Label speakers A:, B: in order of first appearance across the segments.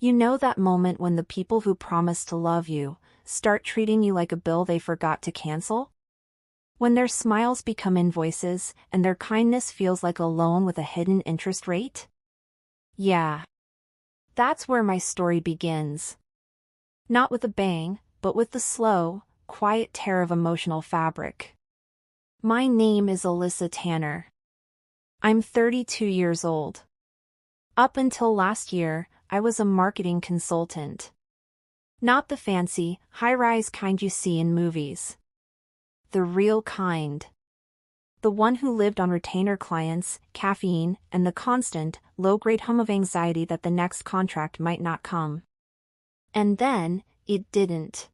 A: You know that moment when the people who promise to love you start treating you like a bill they forgot to cancel? When their smiles become invoices and their kindness feels like a loan with a hidden interest rate? Yeah. That's where my story begins. Not with a bang, but with the slow, quiet tear of emotional fabric. My name is Alyssa Tanner. I'm 32 years old. Up until last year, I was a marketing consultant. Not the fancy, high-rise kind you see in movies. The real kind. The one who lived on retainer clients, caffeine, and the constant, low-grade hum of anxiety that the next contract might not come. And then, it didn't.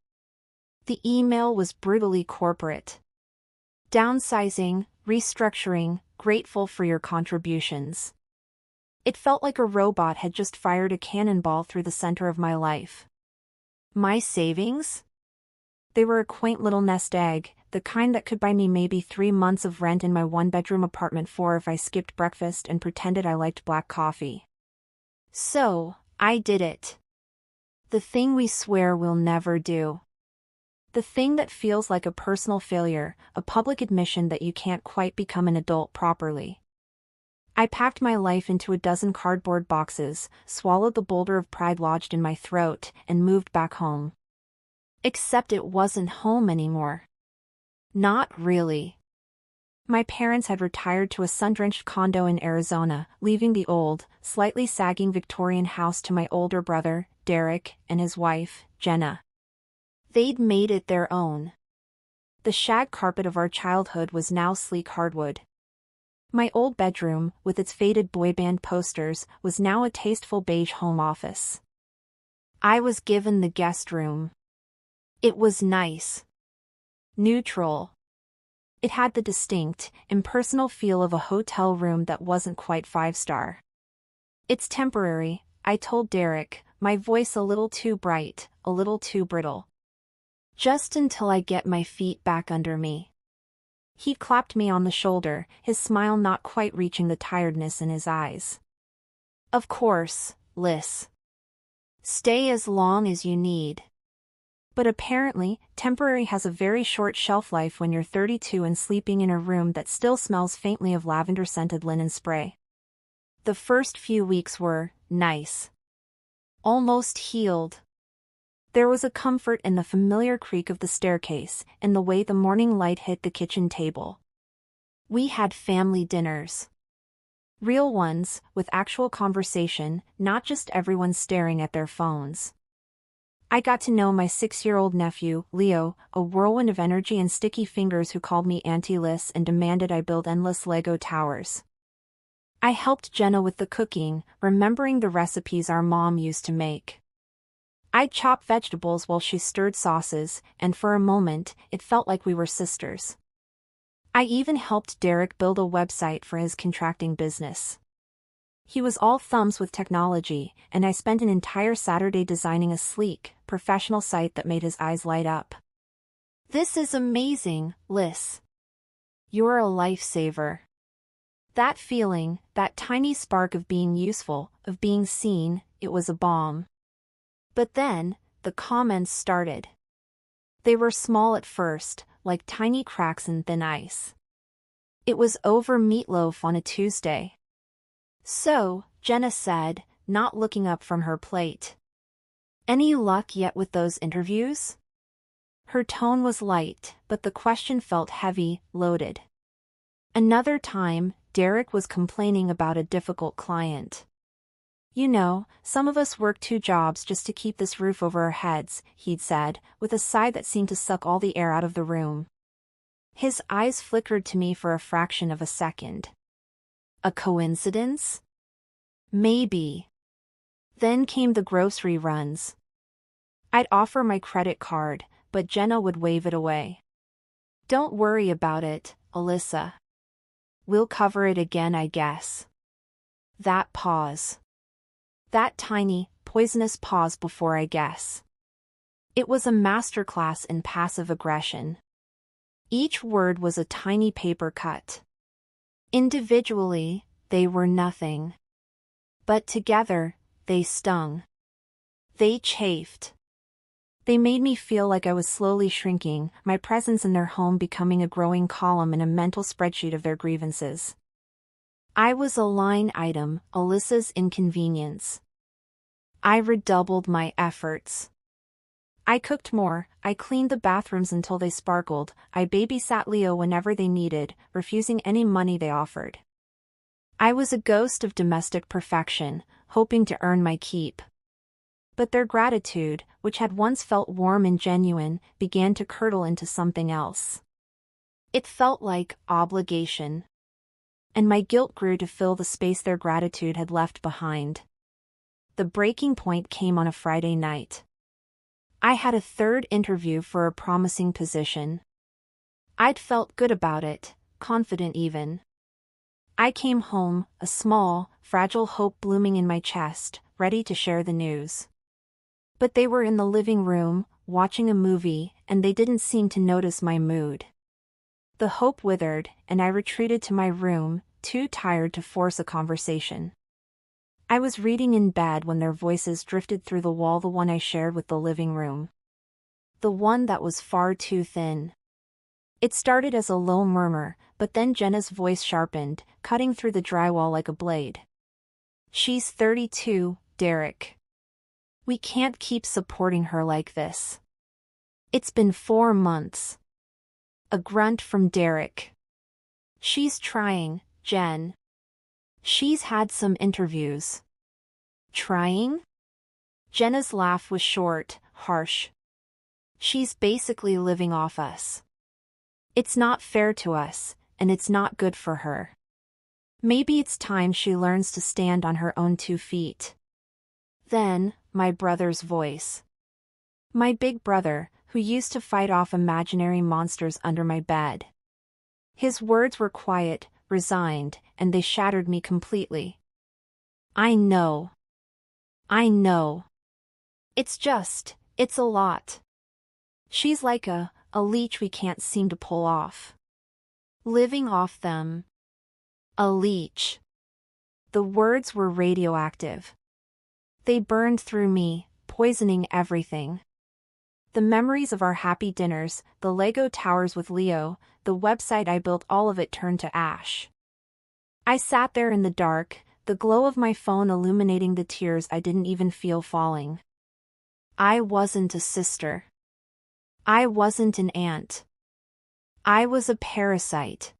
A: The email was brutally corporate. Downsizing, restructuring, grateful for your contributions. It felt like a robot had just fired a cannonball through the center of my life. My savings? They were a quaint little nest egg, the kind that could buy me maybe 3 months of rent in my one-bedroom apartment if I skipped breakfast and pretended I liked black coffee. So, I did it. The thing we swear we'll never do. The thing that feels like a personal failure, a public admission that you can't quite become an adult properly. I packed my life into a dozen cardboard boxes, swallowed the boulder of pride lodged in my throat, and moved back home. Except it wasn't home anymore. Not really. My parents had retired to a sun-drenched condo in Arizona, leaving the old, slightly sagging Victorian house to my older brother, Derek, and his wife, Jenna. They'd made it their own. The shag carpet of our childhood was now sleek hardwood. My old bedroom, with its faded boy band posters, was now a tasteful beige home office. I was given the guest room. It was nice. Neutral. It had the distinct, impersonal feel of a hotel room that wasn't quite 5-star. It's temporary, I told Derek, my voice a little too bright, a little too brittle. Just until I get my feet back under me. He clapped me on the shoulder, his smile not quite reaching the tiredness in his eyes. Of course, Liz. Stay as long as you need. But apparently, temporary has a very short shelf life when you're 32 and sleeping in a room that still smells faintly of lavender-scented linen spray. The first few weeks were nice. Almost healed. There was a comfort in the familiar creak of the staircase and the way the morning light hit the kitchen table. We had family dinners. Real ones, with actual conversation, not just everyone staring at their phones. I got to know my 6-year-old nephew, Leo, a whirlwind of energy and sticky fingers who called me Auntie Liz and demanded I build endless Lego towers. I helped Jenna with the cooking, remembering the recipes our mom used to make. I'd chop vegetables while she stirred sauces, and for a moment, it felt like we were sisters. I even helped Derek build a website for his contracting business. He was all thumbs with technology, and I spent an entire Saturday designing a sleek, professional site that made his eyes light up. This is amazing, Liz. You're a lifesaver. That feeling, that tiny spark of being useful, of being seen, it was a bomb. But then, the comments started. They were small at first, like tiny cracks in thin ice. It was over meatloaf on a Tuesday. So, Jenna said, not looking up from her plate. Any luck yet with those interviews? Her tone was light, but the question felt heavy, loaded. Another time, Derek was complaining about a difficult client. You know, some of us work 2 jobs just to keep this roof over our heads, he'd said, with a sigh that seemed to suck all the air out of the room. His eyes flickered to me for a fraction of a second. A coincidence? Maybe. Then came the grocery runs. I'd offer my credit card, but Jenna would wave it away. Don't worry about it, Alyssa. We'll cover it again, I guess. That pause. That tiny, poisonous pause before I guess. It was a masterclass in passive aggression. Each word was a tiny paper cut. Individually, they were nothing. But together, they stung. They chafed. They made me feel like I was slowly shrinking, my presence in their home becoming a growing column in a mental spreadsheet of their grievances. I was a line item, Alyssa's inconvenience. I redoubled my efforts. I cooked more, I cleaned the bathrooms until they sparkled, I babysat Leo whenever they needed, refusing any money they offered. I was a ghost of domestic perfection, hoping to earn my keep. But their gratitude, which had once felt warm and genuine, began to curdle into something else. It felt like obligation. And my guilt grew to fill the space their gratitude had left behind. The breaking point came on a Friday night. I had a third interview for a promising position. I'd felt good about it, confident even. I came home, a small, fragile hope blooming in my chest, ready to share the news. But they were in the living room, watching a movie, and they didn't seem to notice my mood. The hope withered, and I retreated to my room, too tired to force a conversation. I was reading in bed when their voices drifted through the wall, the one I shared with the living room. The one that was far too thin. It started as a low murmur, but then Jenna's voice sharpened, cutting through the drywall like a blade. "She's 32, Derek. We can't keep supporting her like this. It's been 4 months. A grunt from Derek. "She's trying, Jen. She's had some interviews." "Trying?" Jenna's laugh was short, harsh. "She's basically living off us. It's not fair to us, and it's not good for her. Maybe it's time she learns to stand on her own 2 feet. Then, my brother's voice. My big brother, who used to fight off imaginary monsters under my bed. His words were quiet, resigned, and they shattered me completely. "I know. I know. It's a lot. She's like a leech we can't seem to pull off. Living off them. A leech." The words were radioactive. They burned through me, poisoning everything. The memories of our happy dinners, the Lego towers with Leo, the website I built, all of it turned to ash. I sat there in the dark, the glow of my phone illuminating the tears I didn't even feel falling. I wasn't a sister. I wasn't an aunt. I was a parasite.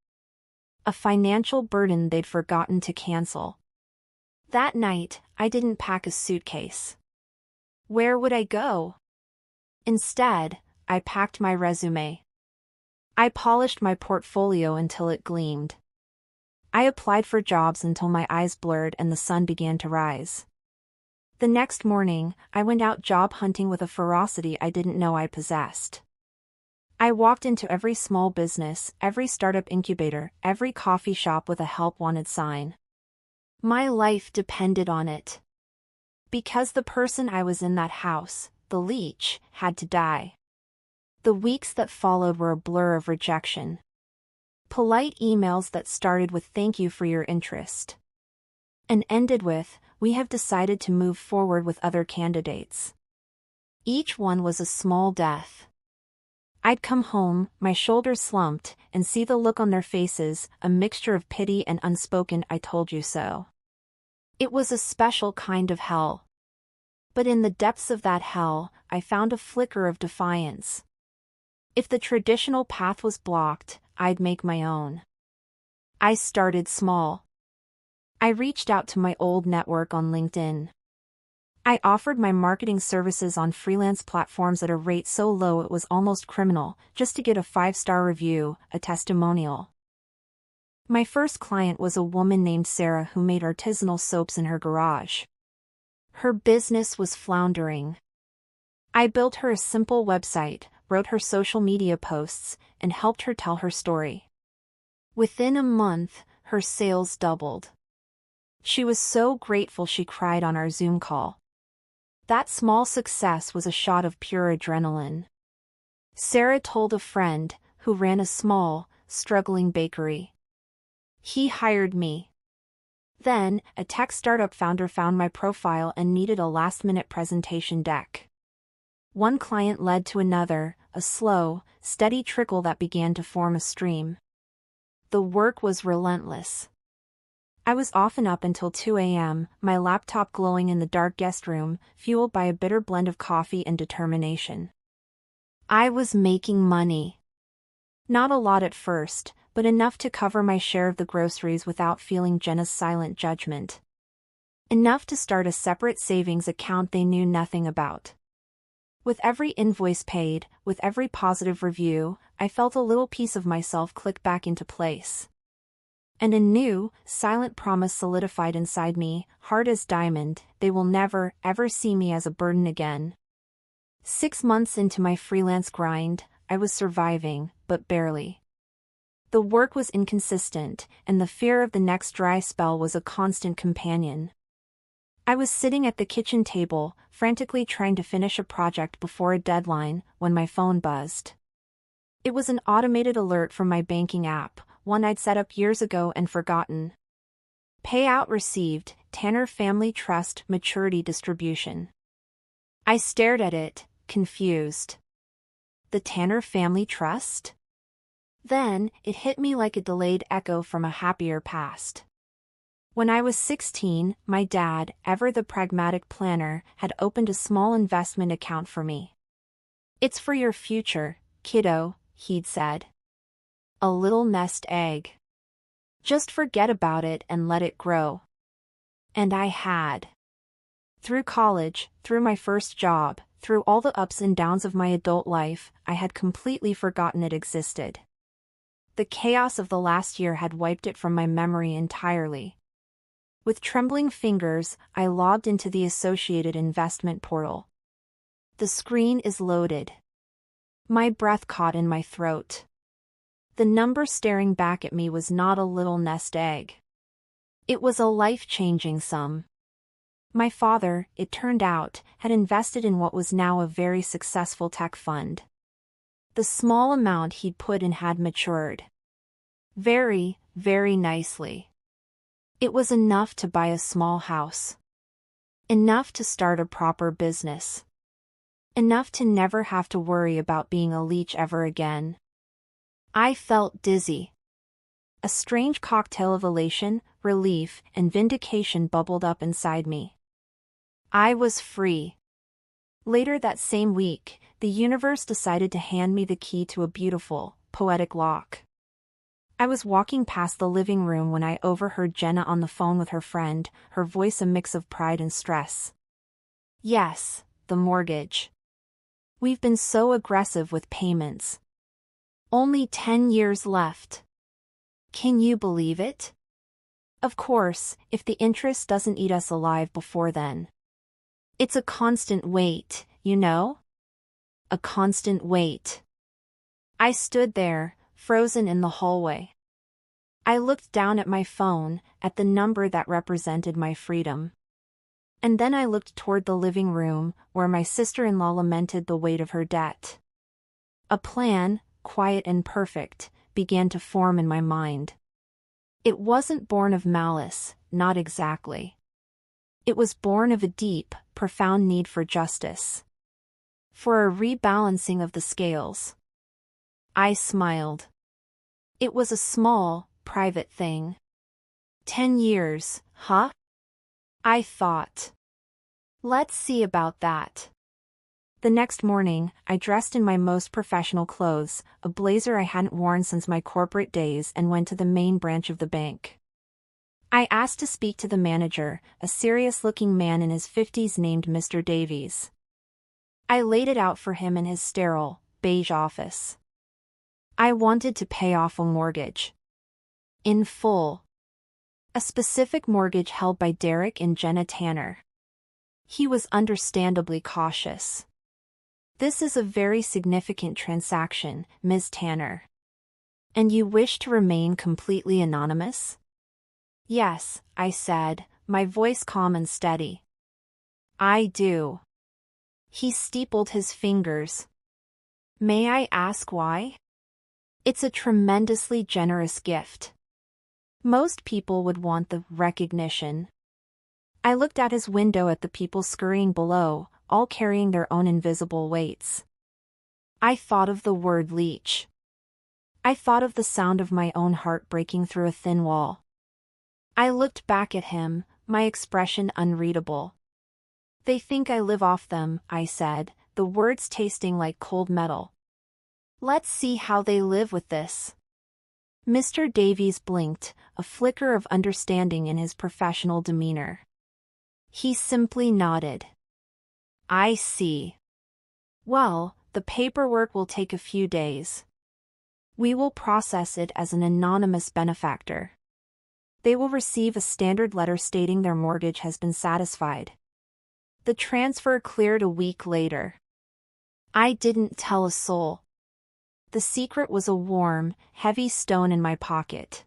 A: A financial burden they'd forgotten to cancel. That night, I didn't pack a suitcase. Where would I go? Instead, I packed my resume. I polished my portfolio until it gleamed. I applied for jobs until my eyes blurred and the sun began to rise. The next morning, I went out job hunting with a ferocity I didn't know I possessed. I walked into every small business, every startup incubator, every coffee shop with a help wanted sign. My life depended on it. Because the person I was in that house, the Leech, had to die. The weeks that followed were a blur of rejection. Polite emails that started with "thank you for your interest" and ended with "we have decided to move forward with other candidates." Each one was a small death. I'd come home, my shoulders slumped, and see the look on their faces, a mixture of pity and unspoken "I told you so." It was a special kind of hell. But in the depths of that hell, I found a flicker of defiance. If the traditional path was blocked, I'd make my own. I started small. I reached out to my old network on LinkedIn. I offered my marketing services on freelance platforms at a rate so low it was almost criminal, just to get a 5-star review, a testimonial. My first client was a woman named Sarah who made artisanal soaps in her garage. Her business was floundering. I built her a simple website, wrote her social media posts, and helped her tell her story. Within a month, her sales doubled. She was so grateful she cried on our Zoom call. That small success was a shot of pure adrenaline. Sarah told a friend, who ran a small, struggling bakery. He hired me. Then, a tech startup founder found my profile and needed a last-minute presentation deck. One client led to another, a slow, steady trickle that began to form a stream. The work was relentless. I was often up until 2 a.m., my laptop glowing in the dark guest room, fueled by a bitter blend of coffee and determination. I was making money. Not a lot at first, but enough to cover my share of the groceries without feeling Jenna's silent judgment. Enough to start a separate savings account they knew nothing about. With every invoice paid, with every positive review, I felt a little piece of myself click back into place. And a new, silent promise solidified inside me, hard as diamond: they will never, ever see me as a burden again. 6 months into my freelance grind, I was surviving, but barely. The work was inconsistent, and the fear of the next dry spell was a constant companion. I was sitting at the kitchen table, frantically trying to finish a project before a deadline, when my phone buzzed. It was an automated alert from my banking app, one I'd set up years ago and forgotten. Payout received, Tanner Family Trust Maturity Distribution. I stared at it, confused. The Tanner Family Trust? Then, it hit me like a delayed echo from a happier past. When I was 16, my dad, ever the pragmatic planner, had opened a small investment account for me. "It's for your future, kiddo," he'd said. "A little nest egg. Just forget about it and let it grow." And I had. Through college, through my first job, through all the ups and downs of my adult life, I had completely forgotten it existed. The chaos of the last year had wiped it from my memory entirely. With trembling fingers, I logged into the associated investment portal. The screen is loaded. My breath caught in my throat. The number staring back at me was not a little nest egg. It was a life-changing sum. My father, it turned out, had invested in what was now a very successful tech fund. The small amount he'd put in had matured. Very, very nicely. It was enough to buy a small house. Enough to start a proper business. Enough to never have to worry about being a leech ever again. I felt dizzy. A strange cocktail of elation, relief, and vindication bubbled up inside me. I was free. Later that same week, the universe decided to hand me the key to a beautiful, poetic lock. I was walking past the living room when I overheard Jenna on the phone with her friend, her voice a mix of pride and stress. "Yes, the mortgage. We've been so aggressive with payments. Only 10 years left. Can you believe it? Of course, if the interest doesn't eat us alive before then. It's a constant wait, you know? A constant wait." I stood there, frozen in the hallway. I looked down at my phone, at the number that represented my freedom. And then I looked toward the living room, where my sister-in-law lamented the weight of her debt. A plan, quiet and perfect, began to form in my mind. It wasn't born of malice, not exactly. It was born of a deep, profound need for justice. For a rebalancing of the scales. I smiled. It was a small, private thing. 10 years, huh? I thought. Let's see about that. The next morning, I dressed in my most professional clothes, a blazer I hadn't worn since my corporate days, and went to the main branch of the bank. I asked to speak to the manager, a serious-looking man in his 50s named Mr. Davies. I laid it out for him in his sterile, beige office. I wanted to pay off a mortgage. In full. A specific mortgage held by Derek and Jenna Tanner. He was understandably cautious. "This is a very significant transaction, Ms. Tanner. And you wish to remain completely anonymous?" "Yes," I said, my voice calm and steady. "I do." He steepled his fingers. "May I ask why?" "It's a tremendously generous gift." Most people would want the recognition. I looked out his window at the people scurrying below, all carrying their own invisible weights. I thought of the word leech. I thought of the sound of my own heart breaking through a thin wall. I looked back at him, my expression unreadable. They think I live off them, I said, the words tasting like cold metal. Let's see how they live with this. Mr. Davies blinked, a flicker of understanding in his professional demeanor. He simply nodded. I see. Well, the paperwork will take a few days. We will process it as an anonymous benefactor. They will receive a standard letter stating their mortgage has been satisfied. The transfer cleared a week later. I didn't tell a soul. The secret was a warm, heavy stone in my pocket.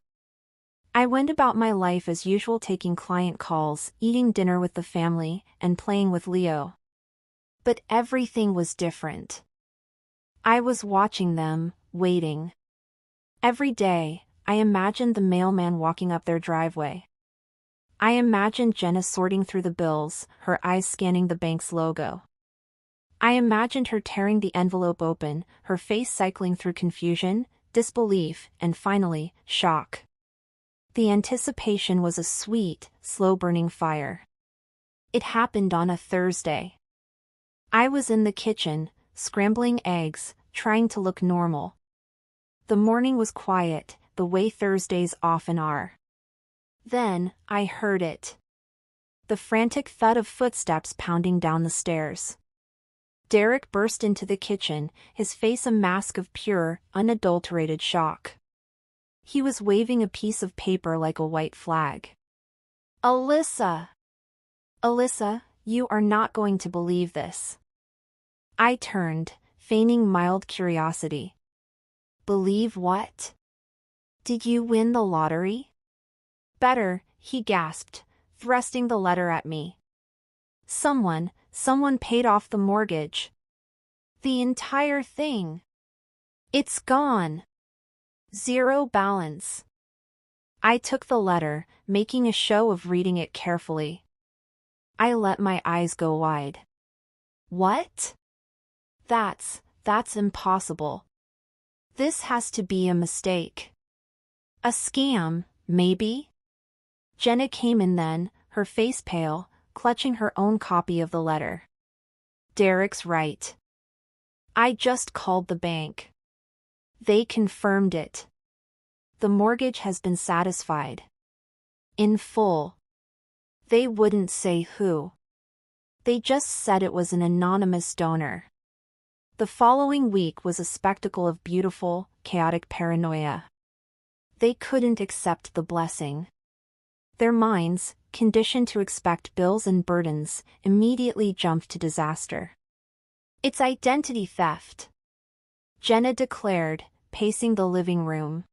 A: I went about my life as usual, taking client calls, eating dinner with the family, and playing with Leo. But everything was different. I was watching them, waiting. Every day, I imagined the mailman walking up their driveway. I imagined Jenna sorting through the bills, her eyes scanning the bank's logo. I imagined her tearing the envelope open, her face cycling through confusion, disbelief, and finally, shock. The anticipation was a sweet, slow-burning fire. It happened on a Thursday. I was in the kitchen, scrambling eggs, trying to look normal. The morning was quiet, the way Thursdays often are. Then, I heard it. The frantic thud of footsteps pounding down the stairs. Derek burst into the kitchen, his face a mask of pure, unadulterated shock. He was waving a piece of paper like a white flag. Alyssa! Alyssa, you are not going to believe this. I turned, feigning mild curiosity. Believe what? Did you win the lottery? Better, he gasped, thrusting the letter at me. Someone paid off the mortgage. The entire thing. It's gone. Zero balance. I took the letter, making a show of reading it carefully. I let my eyes go wide. What? That's impossible. This has to be a mistake. A scam, maybe? Jenna came in then, her face pale, clutching her own copy of the letter. Derek's right. I just called the bank. They confirmed it. The mortgage has been satisfied. In full. They wouldn't say who. They just said it was an anonymous donor. The following week was a spectacle of beautiful, chaotic paranoia. They couldn't accept the blessing. Their minds, conditioned to expect bills and burdens, immediately jumped to disaster. It's identity theft, Jenna declared, pacing the living room.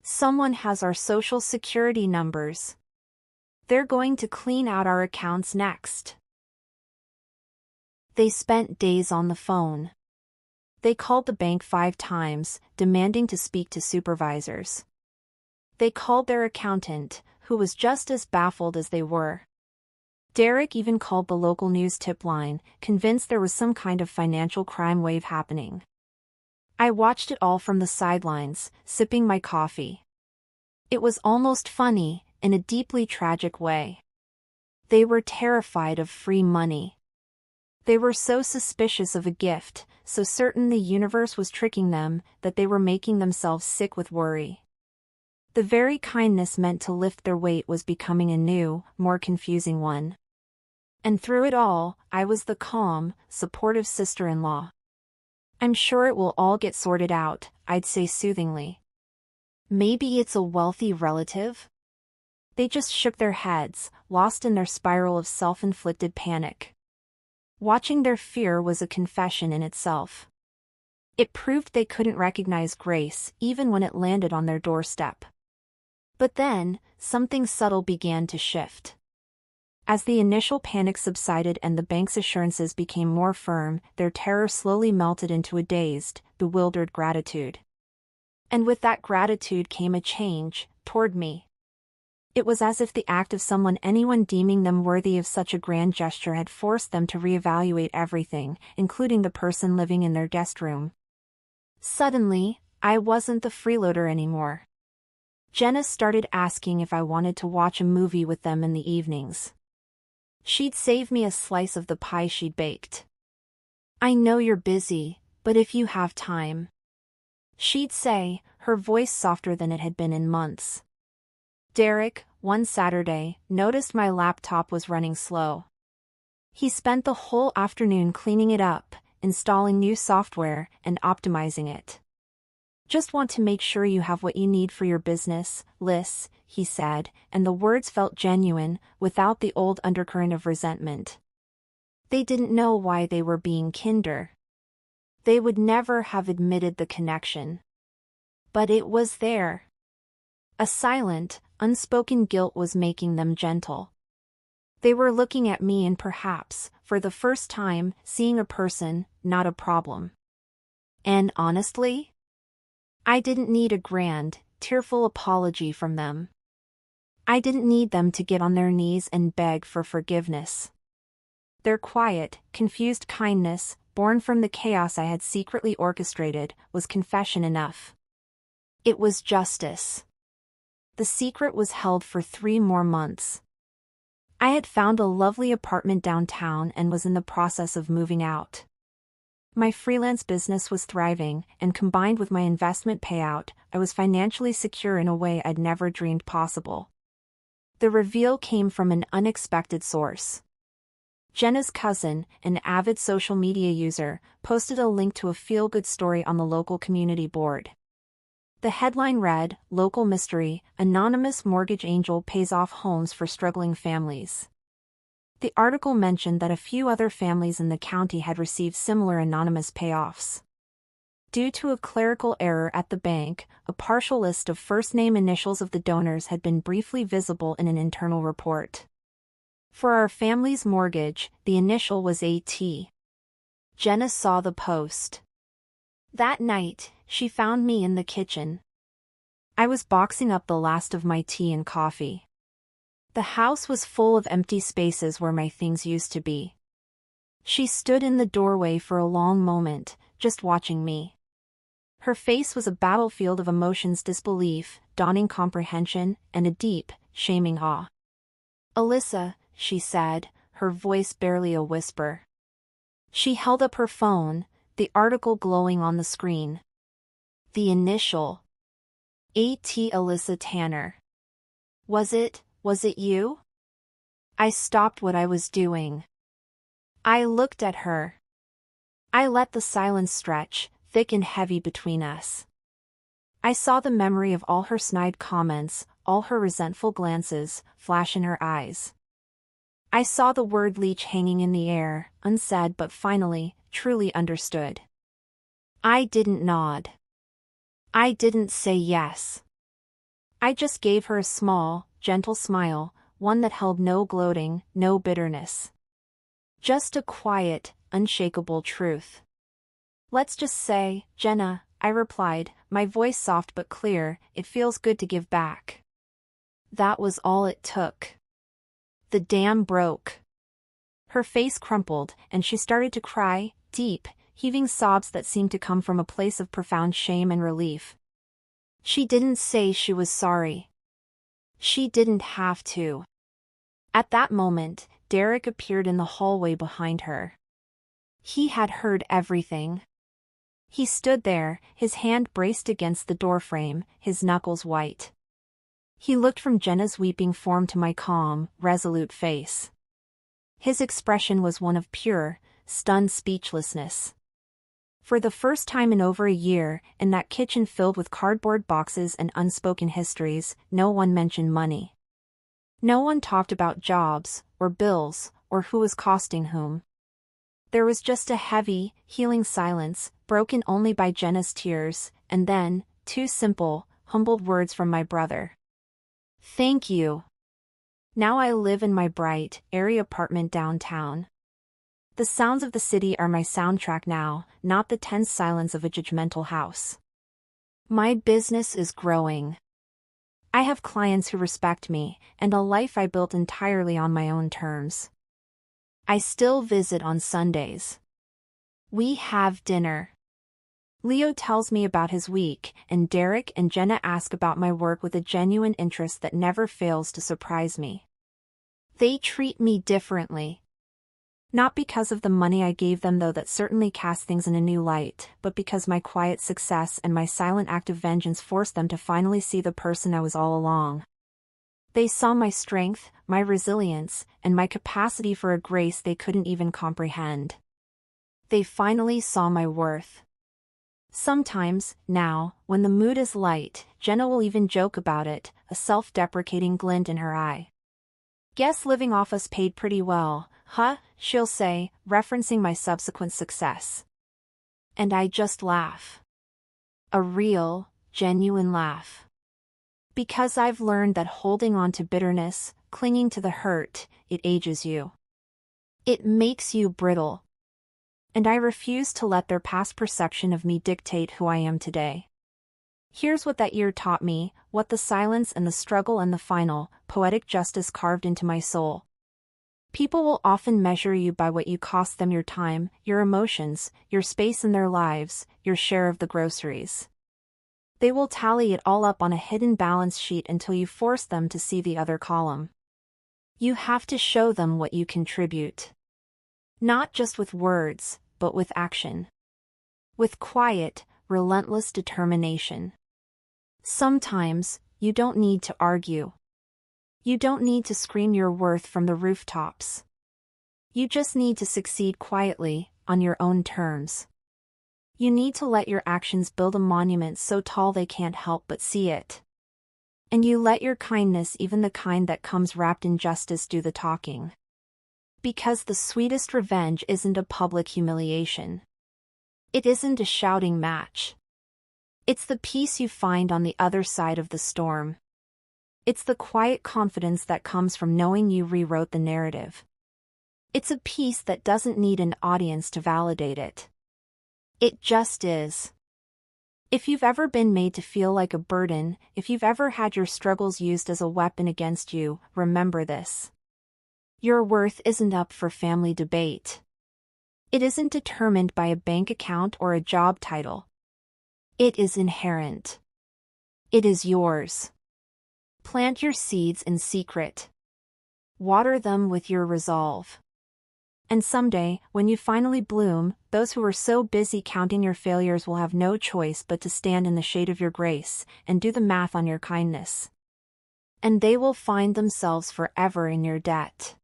A: Someone has our social security numbers. They're going to clean out our accounts next. They spent days on the phone. They called the bank 5 times, demanding to speak to supervisors. They called their accountant, who was just as baffled as they were. Derek even called the local news tip line, convinced there was some kind of financial crime wave happening. I watched it all from the sidelines, sipping my coffee. It was almost funny, in a deeply tragic way. They were terrified of free money. They were so suspicious of a gift, so certain the universe was tricking them, that they were making themselves sick with worry. The very kindness meant to lift their weight was becoming a new, more confusing one. And through it all, I was the calm, supportive sister-in-law. I'm sure it will all get sorted out, I'd say soothingly. Maybe it's a wealthy relative? They just shook their heads, lost in their spiral of self-inflicted panic. Watching their fear was a confession in itself. It proved they couldn't recognize grace even when it landed on their doorstep. But then, something subtle began to shift. As the initial panic subsided and the bank's assurances became more firm, their terror slowly melted into a dazed, bewildered gratitude. And with that gratitude came a change, toward me. It was as if the act of anyone deeming them worthy of such a grand gesture had forced them to reevaluate everything, including the person living in their guest room. Suddenly, I wasn't the freeloader anymore. Jenna started asking if I wanted to watch a movie with them in the evenings. She'd save me a slice of the pie she'd baked. "I know you're busy, but if you have time," she'd say, her voice softer than it had been in months. Derek, one Saturday, noticed my laptop was running slow. He spent the whole afternoon cleaning it up, installing new software, and optimizing it. "Just want to make sure you have what you need for your business, Liz," he said, and the words felt genuine, without the old undercurrent of resentment. They didn't know why they were being kinder. They would never have admitted the connection. But it was there. A silent, unspoken guilt was making them gentle. They were looking at me and perhaps, for the first time, seeing a person, not a problem. And honestly, I didn't need a grand, tearful apology from them. I didn't need them to get on their knees and beg for forgiveness. Their quiet, confused kindness, born from the chaos I had secretly orchestrated, was confession enough. It was justice. The secret was held for 3 more months. I had found a lovely apartment downtown and was in the process of moving out. My freelance business was thriving, and combined with my investment payout, I was financially secure in a way I'd never dreamed possible. The reveal came from an unexpected source. Jenna's cousin, an avid social media user, posted a link to a feel-good story on the local community board. The headline read, "Local Mystery, Anonymous Mortgage Angel Pays Off Homes for Struggling Families." The article mentioned that a few other families in the county had received similar anonymous payoffs. Due to a clerical error at the bank, a partial list of first-name initials of the donors had been briefly visible in an internal report. For our family's mortgage, the initial was AT. Jenna saw the post. That night, she found me in the kitchen. I was boxing up the last of my tea and coffee. The house was full of empty spaces where my things used to be. She stood in the doorway for a long moment, just watching me. Her face was a battlefield of emotions: disbelief, dawning comprehension, and a deep, shaming awe. "Alyssa," she said, her voice barely a whisper. She held up her phone, the article glowing on the screen. The initial. AT Alyssa Tanner. Was it you?" I stopped what I was doing. I looked at her. I let the silence stretch, thick and heavy between us. I saw the memory of all her snide comments, all her resentful glances, flash in her eyes. I saw the word Leech hanging in the air, unsaid but finally, truly understood. I didn't nod. I didn't say yes. I just gave her a small, gentle smile, one that held no gloating, no bitterness. Just a quiet, unshakable truth. "Let's just say, Jenna," I replied, my voice soft but clear, "it feels good to give back." That was all it took. The dam broke. Her face crumpled, and she started to cry, deep, heaving sobs that seemed to come from a place of profound shame and relief. She didn't say she was sorry. She didn't have to. At that moment, Derek appeared in the hallway behind her. He had heard everything. He stood there, his hand braced against the doorframe, his knuckles white. He looked from Jenna's weeping form to my calm, resolute face. His expression was one of pure, stunned speechlessness. For the first time in over a year, in that kitchen filled with cardboard boxes and unspoken histories, no one mentioned money. No one talked about jobs, or bills, or who was costing whom. There was just a heavy, healing silence, broken only by Jenna's tears, and then, 2 simple, humbled words from my brother. "Thank you. Now I live in my bright, airy apartment downtown. The sounds of the city are my soundtrack now, not the tense silence of a judgmental house. My business is growing. I have clients who respect me, and a life I built entirely on my own terms. I still visit on Sundays. We have dinner. Leo tells me about his week, and Derek and Jenna ask about my work with a genuine interest that never fails to surprise me. They treat me differently. Not because of the money I gave them, though that certainly casts things in a new light, but because my quiet success and my silent act of vengeance forced them to finally see the person I was all along. They saw my strength, my resilience, and my capacity for a grace they couldn't even comprehend. They finally saw my worth. Sometimes, now, when the mood is light, Jenna will even joke about it, a self-deprecating glint in her eye. Guess living off us paid pretty well, huh? She'll say, referencing my subsequent success. And I just laugh. A real, genuine laugh. Because I've learned that holding on to bitterness, clinging to the hurt, it ages you. It makes you brittle. And I refuse to let their past perception of me dictate who I am today. Here's what that year taught me, what the silence and the struggle and the final, poetic justice carved into my soul. People will often measure you by what you cost them: your time, your emotions, your space in their lives, your share of the groceries. They will tally it all up on a hidden balance sheet until you force them to see the other column. You have to show them what you contribute. Not just with words, but with action. With quiet, relentless determination. Sometimes, you don't need to argue. You don't need to scream your worth from the rooftops. You just need to succeed quietly, on your own terms. You need to let your actions build a monument so tall they can't help but see it. And you let your kindness, even the kind that comes wrapped in justice, do the talking. Because the sweetest revenge isn't a public humiliation. It isn't a shouting match. It's the peace you find on the other side of the storm. It's the quiet confidence that comes from knowing you rewrote the narrative. It's a peace that doesn't need an audience to validate it. It just is. If you've ever been made to feel like a burden, if you've ever had your struggles used as a weapon against you, remember this. Your worth isn't up for family debate. It isn't determined by a bank account or a job title. It is inherent. It is yours. Plant your seeds in secret. Water them with your resolve. And someday, when you finally bloom, those who are so busy counting your failures will have no choice but to stand in the shade of your grace and do the math on your kindness. And they will find themselves forever in your debt.